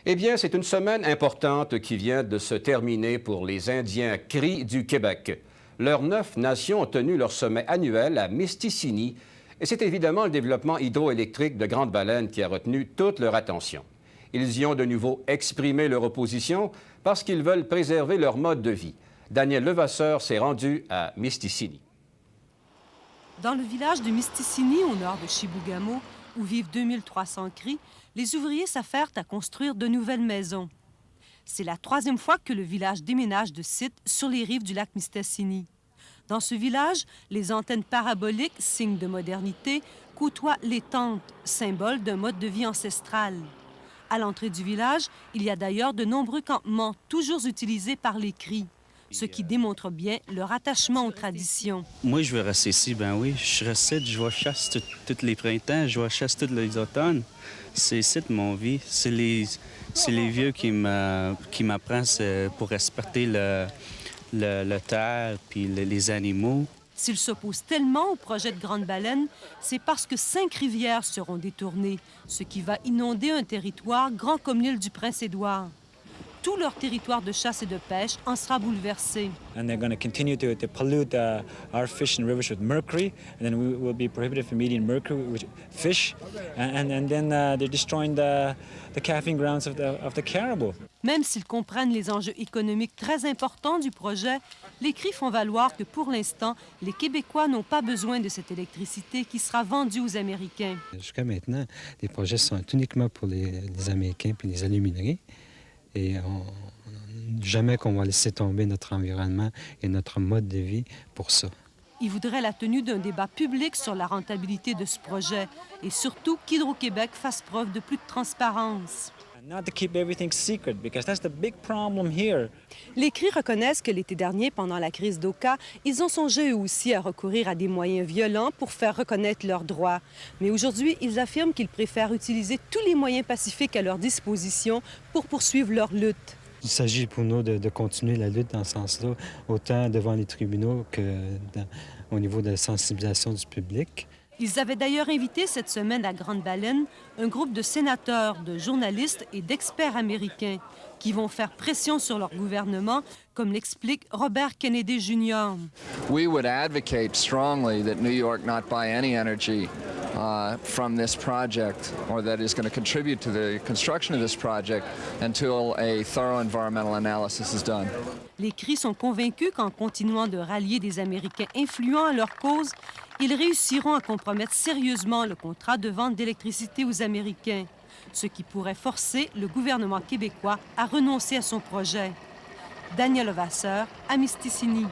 Eh bien, c'est une semaine importante qui vient de se terminer pour les Indiens Cris du Québec. Leurs 9 nations ont tenu leur sommet annuel à Mistisini, et c'est évidemment le développement hydroélectrique de Grande-Baleine qui a retenu toute leur attention. Ils y ont de nouveau exprimé leur opposition parce qu'ils veulent préserver leur mode de vie. Daniel Levasseur s'est rendu à Mistisini. Dans le village de Mistisini, au nord de Chibougamau, où vivent 2300 cris, les ouvriers s'affairent à construire de nouvelles maisons. C'est la 3e fois que le village déménage de site sur les rives du lac Mistassini. Dans ce village, les antennes paraboliques, signe de modernité, côtoient les tentes, symbole d'un mode de vie ancestral. À l'entrée du village, il y a d'ailleurs de nombreux campements, toujours utilisés par les cris, ce qui démontre bien leur attachement aux traditions. Moi, je vais rester ici, ben oui. Je reste ici, je vais chasser tous les printemps, je vais chasser tous les automnes. C'est ici mon vie. C'est les vieux qui m'apprennent pour respecter le terre puis les animaux. S'ils s'opposent tellement au projet de Grande-Baleine, c'est parce que 5 rivières seront détournées, ce qui va inonder un territoire grand comme l'île du Prince-Édouard. Tout leur territoire de chasse et de pêche en sera bouleversé. And they're going to continue to pollute our fish and rivers with mercury, and then we will be prohibited from eating mercury fish, and then they're destroying the calving grounds of the caribou. Même s'ils comprennent les enjeux économiques très importants du projet, les cris font valoir que pour l'instant, les Québécois n'ont pas besoin de cette électricité qui sera vendue aux Américains. Jusqu'à maintenant, les projets sont uniquement pour les Américains puis les alumineries. Et jamais qu'on va laisser tomber notre environnement et notre mode de vie pour ça. Ils voudraient la tenue d'un débat public sur la rentabilité de ce projet et surtout qu'Hydro-Québec fasse preuve de plus de transparence. Not to keep everything secret, because that's the big problem here. Les cris reconnaissent que l'été dernier, pendant la crise d'Oka, ils ont songé eux aussi à recourir à des moyens violents pour faire reconnaître leurs droits. Mais aujourd'hui, ils affirment qu'ils préfèrent utiliser tous les moyens pacifiques à leur disposition pour poursuivre leur lutte. Il s'agit pour nous de continuer la lutte dans ce sens-là, autant devant les tribunaux au niveau de la sensibilisation du public. Ils avaient d'ailleurs invité cette semaine à Grande-Baleine un groupe de sénateurs, de journalistes et d'experts américains qui vont faire pression sur leur gouvernement, comme l'explique Robert Kennedy Jr. We would advocate strongly that New York not buy any energy from this project, or that is going to contribute to the construction of this project until a thorough environmental analysis is done. Les cris sont convaincus qu'en continuant de rallier des Américains influents à leur cause, ils réussiront à compromettre sérieusement le contrat de vente d'électricité aux Américains, ce qui pourrait forcer le gouvernement québécois à renoncer à son projet. Daniel Levasseur, à Mistisini.